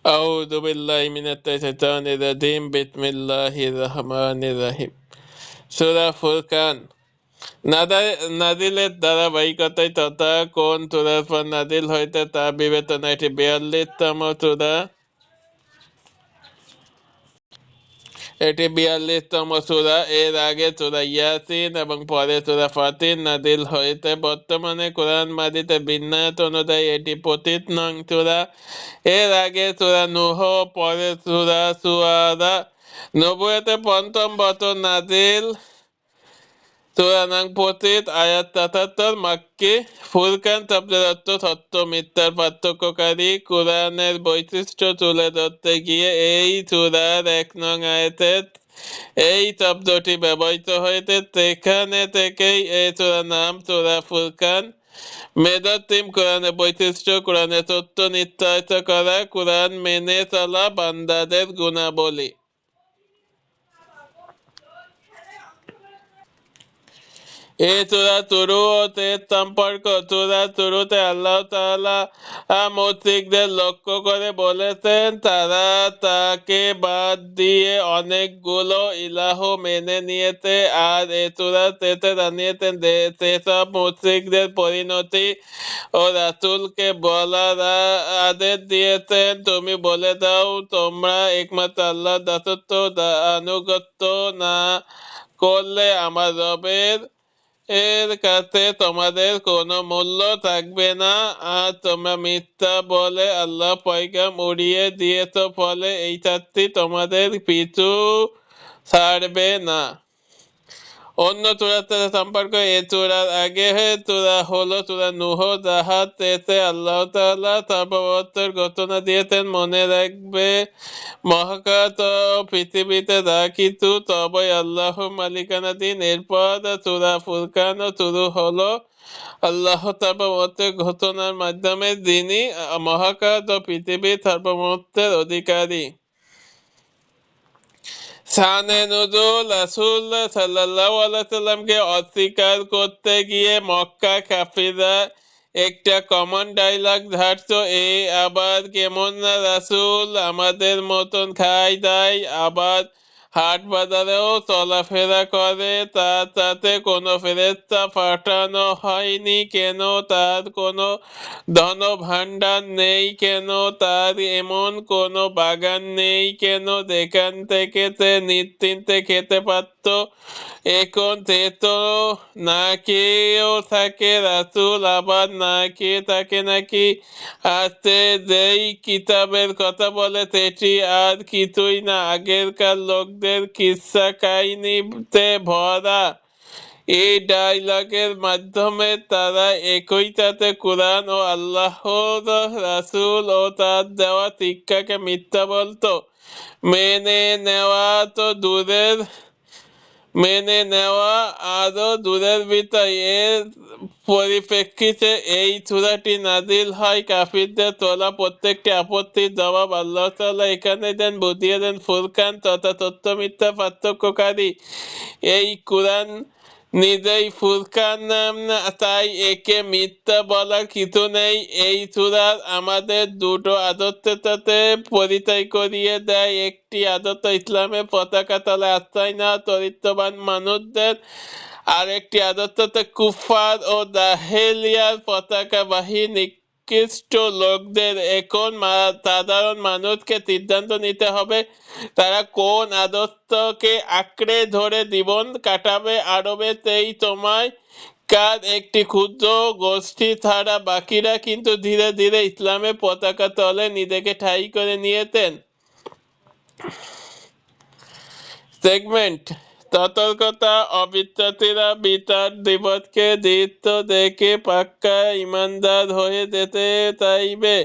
আউযু বিল্লাহি মিনাশ শাইতানির রাজিম বিসমিল্লাহির রহমানির রহিম। সূরা ফুরকান নাজিলের ধারাবাহিকতায় তথা কোন সূরার পর নাজিল হয়েছে তা বিবেচনা এটি 42তম সূরা। সূরা। এর আগে সূরা ইয়াসিন এবং পরে সূরা ফাতির নাজিল হয়েছে। বর্তমানে কোরআন মাজিদের বিন্যাস অনুযায়ী এটি 25 নং সূরা। এর আগে সূরা নূহ, পরে সূরা শুআরা। নবুয়তের পঞ্চম বছর নাজিল। সূরা নং 25 আয়াত 77 মাক্কি। ফুরকান শব্দের অর্থ সত্য মিথ্যার পার্থক্যকারী। কোরআনের বৈশিষ্ট্য তুলে ধরতে গিয়ে এই সূরার 1 নং আয়াতে এই শব্দটি ব্যবহৃত হয়েছে। সেখানে থেকেই এই সূরার নাম সূরা ফুরকান। মেজর থিম কোরআনের বৈশিষ্ট্য, কোরআনের সত্য নিশ্চয়তা করা, কোরআন মেনে চলা, বান্দাদের গুণাবলী। এই সূরা শুরুতে সম্পর্ক। সূরা শুরুতে আল্লাহ তাআলা মুশরিকদের লক্ষ্য করে বলেছেন তারা তাকে বাদ দিয়ে অনেকগুলো ইলাহ মেনে নিয়েছে। আর এই সূরা শেষে জানিয়েছেন সেসব মুশরিকদের পরিণতি ও রাসূলকে বলার আদেশ দিয়েছেন, তুমি বলে দাও তোমরা একমাত্র আল্লাহর দাসত্ব আনুগত্য না করলে আমার রবের এর কাছে তোমাদের কোনো মূল্য থাকবে না। আর তোমরা মিথ্যা বলে আল্লাহ পয়গাম উড়িয়ে দিয়েছ, ফলে এই শাস্তি তোমাদের পিছু ছাড়বে না। অন্য সূরার সাথে সম্পর্ক। এ সূরার আগে সূরা হলো সূরা নূহ, যাহার শেষে আল্লাহ তাআলা সার্বভৌমত্বের ঘোষণা দিয়েছেন। মনে রাখবে মহাকাশ ও পৃথিবীতে যা কিছু সবই আল্লাহর মালিকানাধীন। এরপর সূরা ফুরকান শুরু হলো আল্লাহ সার্বভৌমত্বের ঘোষণার মাধ্যমে, যিনি মহাকাশ ও পৃথিবীর সার্বভৌমত্বের অধিকারী। শানে নুজুল। রাসূল সাল্লাল্লাহু আলাইহি সাল্লামকে অস্বীকার করতে গিয়ে মক্কা কাফিররা একটা কমন ডায়লগ ঝাড়তো, এ আবার কেমন না রাসূল, আমাদের মতন খায় দায়, আবার হাট বাজারেও চলাফেরা করে, তার সাথে কোনো ফেরেশতা পাঠানো হয়নি কেন, তার কোনো ধন ভাণ্ডার নেই কেন, তার এমন কোনো বাগান নেই কেন যেখান থেকে সে নিশ্চিন্তে খেতে পারত। এখন সে তো না খেয়েও থাকে রাসূল, আবার না খেয়ে থাকে নাকি? আর সে যেই কিতাবের কথা বলে সেটি আর কিছুই না, আগেরকার লোকদের কিসসা কাহিনীতে ভরা। এই ডায়লগের মাধ্যমে তারা একই সাথে কোরআন ও আল্লাহর রাসূল ও তার দেওয়া শিক্ষাকে মিথ্যা বলতো। মেনে নেওয়া তো দূরের মেনে নেওয়া আরো দূরের বিষয়। এর পরিপ্রেক্ষিতে এই সূরাটি নাজিল হয়। কাফিরদের তোলা প্রত্যেকটি আপত্তির জবাব আল্লাহ তাআলা এখানে দেন, বুঝিয়ে দেন ফুরকান তথা সত্য মিথ্যা পার্থক্যকারী। এই কোরআন নিজেই ফুরকান, তাই একে মিথ্যা বলার কিছু নেই। এই সূরা আমাদের দুটো আদর্শের সাথে পরিচয় করিয়ে দেয়। একটি আদর্শ ইসলামের পতাকা তলে আশ্রয় নেওয়া চরিত্রবান মানুষদের, আর একটি আদর্শ কুফার ও জাহেলিয়ার পতাকাবাহী নিকৃষ্ট লোকদের। এখন সাধারণ মানুষকে সিদ্ধান্ত নিতে হবে তারা কোন আদর্শকে আঁকড়ে ধরে জীবন কাটাবে। আরবে সেই সময় কার একটি ক্ষুদ্র গোষ্ঠী ছাড়া বাকিরা কিন্তু ধীরে ধীরে ইসলামের পতাকা তলে নিজেকে ঠাঁই করে নিয়েছেন। সেগমেন্ট। সতর্কতা। অবিশ্বাসীরা বিচার দিবসকে দৃশ্য দেখে পাক্কা ইমানদার হয়ে যেতে চাইবে।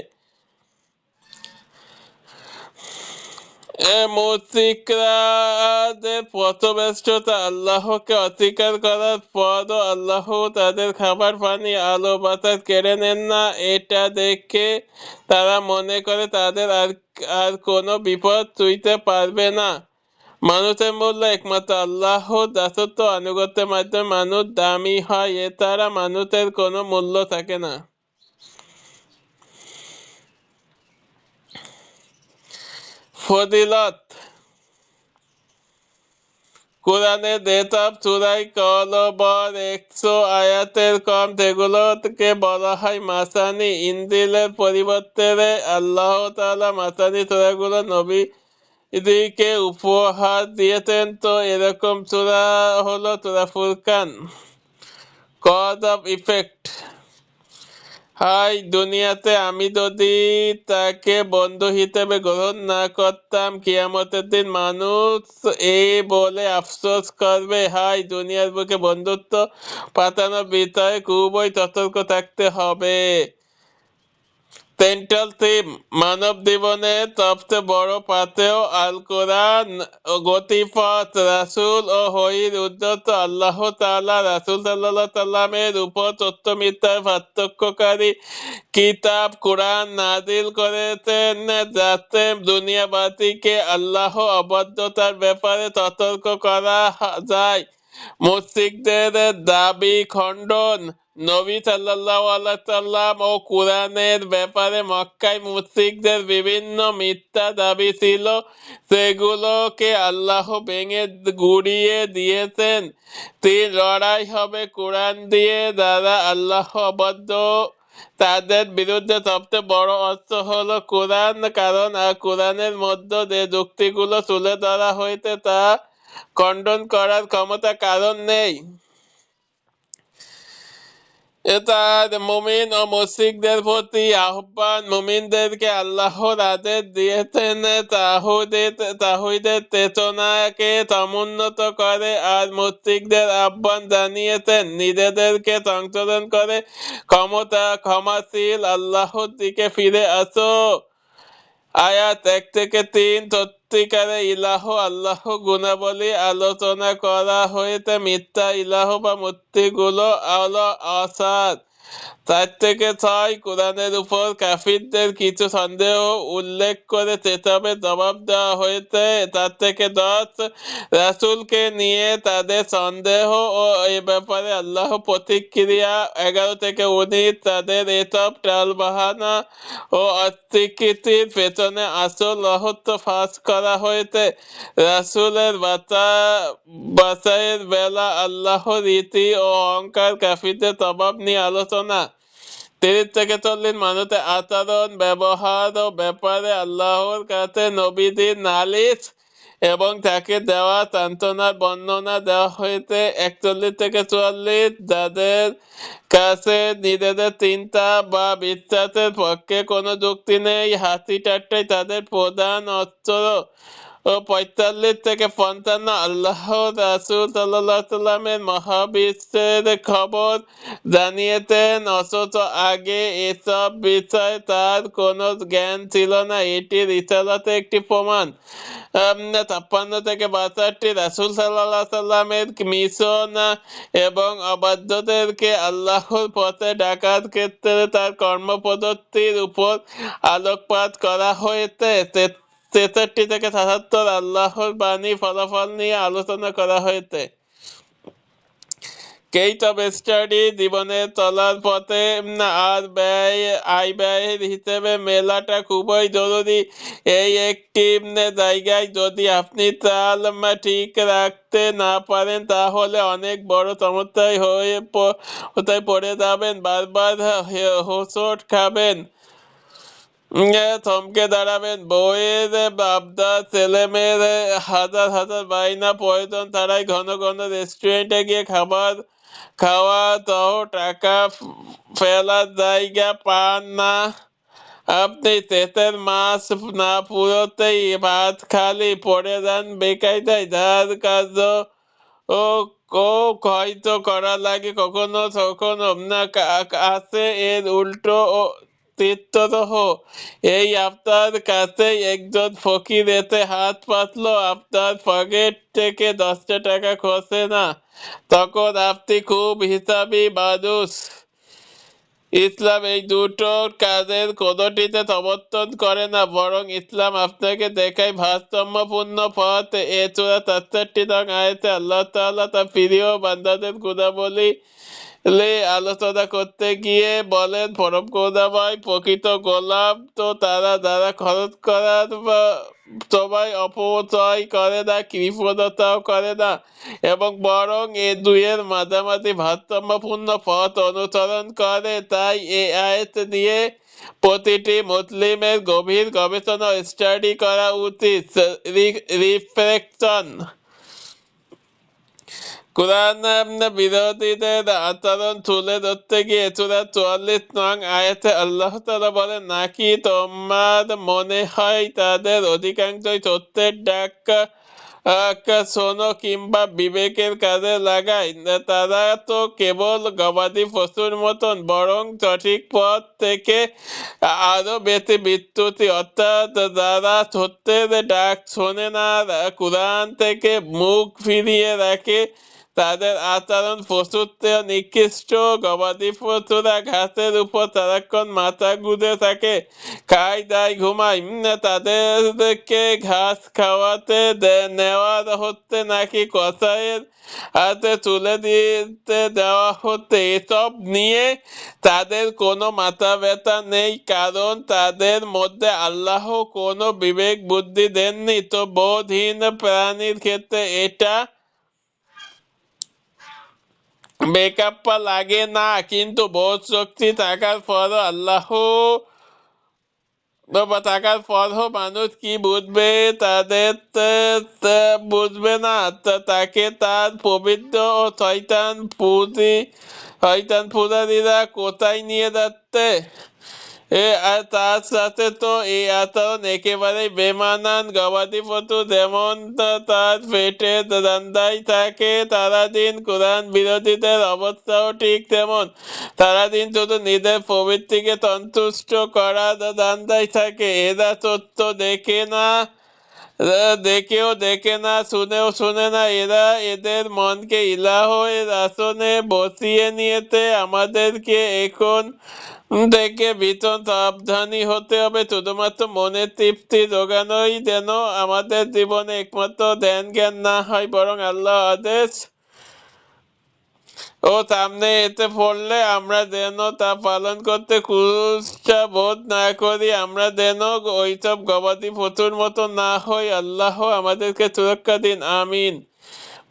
মুশরিকদের পথভ্রষ্টতা। আল্লাহকে অস্বীকার করার পরও আল্লাহ তাদের খাবার পানি আলো বাতাস কেড়ে নেন না। এটা দেখে তারা মনে করে তাদের আর কোনো বিপদ ছুঁইতে পারবে না। মানুষের মূল্য একমাত্র আল্লাহর দাসত্ব আনুগত্যের মাধ্যমে মানুষ দামি হয়, এছাড়া মানুষের কোনো মূল্য থাকে না। ফজিলত কোরআনে যেসব সূরায় কলবর 100 আয়াতের কম সেগুলোকে বলা হয় মাসানি। ইনজিলের পরিবর্তে আল্লাহ তাআলা মাসানি সূরাগুলো নবীকে উপহার দিয়েছেন। তো এরকম সূরা হলো Surah Furqan. Cause of effect. হাই দুনিয়াতে আমি যদি তাকে বন্ধু হিসেবে গ্রহণ না করতাম, কিয়ামতের দিন মানুষ এই বলে আফসোস করবে। হাই দুনিয়ার বুকে বন্ধুত্ব পাতানোর বিষয়ে খুবই সতর্ক থাকতে হবে। সেন্ট্রাল থিম মানব জীবনের সবচেয়ে বড় পাথেয় আল কোরআন, গতিপথ রাসূল ও ওহীর উদ্দেশ্য। আল্লাহ তাআলা রাসূল সাল্লাল্লাহু সাল্লামের উপর সত্য মিথ্যার পার্থক্যকারী কিতাব কোরআন নাজিল করেছেন, যাতে দুনিয়াবাসীকে আল্লাহ অবাধ্যতার ব্যাপারে সতর্ক করা যায়। মুশরিকদের দাবি খণ্ডন। নবী সাল্লাল্লাহু আলাইহি সাল্লাম ও কুরআনের ব্যাপারে মক্কায় মুশরিকদের বিভিন্ন মিথ্যা দাবি ছিল, সেগুলোকে আল্লাহ ভেঙে গুড়িয়ে দিয়েছেন। লড়াই হবে কোরআন দিয়ে। যারা আল্লাহ অবাধ্য তাদের বিরুদ্ধে সবচেয়ে বড় অস্ত্র হলো কোরআন, কারণ কোরআনের মধ্যে যে যুক্তিগুলো তুলে ধরা হয়েছে তা খণ্ডন করার ক্ষমতা কারণ নেই। এটা মুমিন ও মুশরিকদের প্রতি আহ্বান। মুমিনদেরকে আল্লাহর আদেশ দিয়েছেন তাওহীদের চেতনাকে সমুন্নত করে, আর মুশরিকদের আহ্বান জানিয়েছেন নিজেদেরকে সংশোধন করে ক্ষমাশীল আল্লাহর দিকে ফিরে আসো। আয়াত 1 থেকে 3। সত্যিকারে ইলাহ আল্লাহ গুণাবলী আলোচনা করা হয়েছে। মিথ্যা ইলাহ বা মূর্তিগুলো হলো অসার। 4 থেকে 6। কোরআনের উপর কাফিরদের কিছু সন্দেহ উল্লেখ করে সেসবের জবাব দেওয়া হয়েছে। 4 থেকে 10। রাসূলকে নিয়ে তাদের সন্দেহ ও এ ব্যাপারে আল্লাহ প্রতিক্রিয়া। 11 থেকে 19। তাদের এসব টালবাহানা ও অস্বীকৃতির পেছনে আসল রহস্য ফাঁস করা হয়েছে। রাসূলের বাছাইয়ের বেলা আল্লাহর রীতি ও অহংকার কাফিরদের স্বভাব নিয়ে আলোচনা। 30 থেকে 40। মানুষের আচরণ ব্যবহার ও ব্যাপারে আল্লাহর কাছে নবীদের নালিশ এবং তাকে দেওয়া সান্ত্বনার বর্ণনা দেওয়া হয়েছে। 41 থেকে 44। যাদের কাছে নিজেদের চিন্তা বা বিশ্বাসের পক্ষে কোনো যুক্তি নেই, হাসি ঠাট্টাই তাদের প্রধান অস্ত্র। ও 45 থেকে 55। আল্লাহ রাসূল সাল্লাল্লাহু আলাইহি সাল্লামের মহাবিশ্বের খবর জানিয়েছেন, অথচ আগে এসব বিষয়ে তার কোনো জ্ঞান ছিল না। এটি রিসালাতের একটি প্রমাণ। 56 থেকে 62। রাসূল সাল্লাল্লাহু আলাইহি সাল্লামের মিশন এবং অবাধ্যদেরকে আল্লাহর পথে ডাকার ক্ষেত্রে তার কর্মপদ্ধতির উপর আলোকপাত করা হয়েছে। 63 থেকে 77। আল্লাহর বাণী ফলাফল নিয়ে আলোচনা করা হয়েছে। কেইট অফ স্টাডি জীবনে চলার পথে আয় ব্যয়ের হিসেবে মেলাটা খুবই জরুরি। এই একটি জায়গায় যদি আপনি তাল ঠিক রাখতে না পারেন, তাহলে অনেক বড় সমস্যায় পড়ে যাবেন। বারবার হোঁচট খাবেন, থমকে দাঁড়াবেন। বউয়ের আবদার, ছেলেমেয়ের হাজার হাজার বায়না, প্রয়োজন ছাড়াই ঘন ঘন রেস্টুরেন্টে গিয়ে খাবার খাওয়া, সহ টাকা ফেলার জায়গা পান না। আপনি শেষের মাস না পুরোতেই ভাত খালি পড়ে যান বেকায়দায়। যার কাজ ও হয়তো করা লাগে কখনো কখনো না আছে, এর উল্টো ও চিত্তরহ। এই আপনার কাছে একজন ফকির এতে হাত পাতলো, আপনার পকেট থেকে 10টা টাকা খসে না, তখন আপনি খুব হিসাবি মানুষ। ইসলাম এই দুটো কাজের কোনোটিতে সমর্থন করে না, বরং ইসলাম আপনাকে দেখায় ভারসাম্যপূর্ণ পথ। সূরা 63 নং আয়াতে আল্লাহ তাআলা তার প্রিয় বান্দাদের গুণাবলী আলোচনা করতে গিয়ে বলেন, পরম করুণাময় প্রকৃত গোলাম তো তারা যারা খরচ করার সময় অপচয় করে না, কৃপণতাও করে না, এবং বরং এ দুইয়ের মাঝামাঝি ভারসাম্যপূর্ণ পথ অনুসরণ করে। তাই এই আয়াত নিয়ে প্রতিটি মুসলিমের গভীর গবেষণা ও স্টাডি করা উচিত। রিফ্লেকশন। কোরআন বিরোধীদের আচরণ তুলে ধরতে গিয়ে সূরা ৪৪ নং আয়াতে আল্লাহ তাআলা বলেন, নাকি তোমার মনে হয় তাদের অধিকাংশই সত্যের ডাক শোনো কিংবা বিবেকের কাজে লাগায়? তারা তো কেবল গবাদি পশুর মতন, বরং সঠিক পথ থেকে আরো বেশি বিচ্যুতি। অর্থাৎ যারা সত্যের ডাক শোনে না, কোরআন থেকে মুখ ফিরিয়ে রাখে, তাদের আচরণ পশুর চেয়ে নিকৃষ্ট। গবাদি পশুরা ঘাসের উপর সারাক্ষণ মাথা গুঁজে থাকে, খায় দায় ঘুমায়। তাদেরকে ঘাস খাওয়াতে নেওয়া হচ্ছে নাকি কসাইয়ের হাতে তুলে দিতে দেওয়া হচ্ছে, এসব নিয়ে তাদের কোনো মাথা ব্যথা নেই, কারণ তাদের মধ্যে আল্লাহ কোনো বিবেক বুদ্ধি দেননি। তো বোধহীন প্রাণীর ক্ষেত্রে এটা বেকাপ্পা লাগে না, কিন্তু বোধ শক্তি থাকার পরও থাকার পরও মানুষ কি বুঝবে? তাদের বুঝবে না, তাকে তার পবিত্র ও শয়তান পূজারীরা কোথায় নিয়ে যাচ্ছে। আর তার সাথে তো এই আচরণ একেবারেই বেমানান। গবাদি পশু যেমন তার পেটে ধান্দায় থাকে সারাদিন, কোরআন বিরোধীদের অবস্থাও ঠিক তেমন। সারাদিন শুধু নিজের প্রবৃত্তিকে সন্তুষ্ট করার ধান্দায় থাকে। এরা সত্য দেখে না, শুনেও শুনে না। এরা এদের মনকে ইলাহের আসনে বসিয়ে নিয়েছে। আমাদেরকে এখন থেকে ভীষণ সাবধানী হতে হবে। শুধুমাত্র মনের তৃপ্তি জোগানোই যেন আমাদের জীবনে একমাত্র ধ্যান জ্ঞান না হয়, বরং আল্লাহ আদেশ ও সামনে এসে পড়লে আমরা যেন তা পালন করতে কুষ্ঠা বোধ না করি। আমরা যেন ওইসব গবাদি পশুর মতো না হই। আল্লাহ আমাদেরকে সুরক্ষা দিন, আমিন।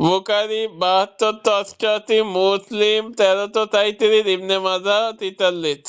বুখারী ৭২-৮৮, মুসলিম ১৩৩৩, ইবনে মাজাহ ৪৩।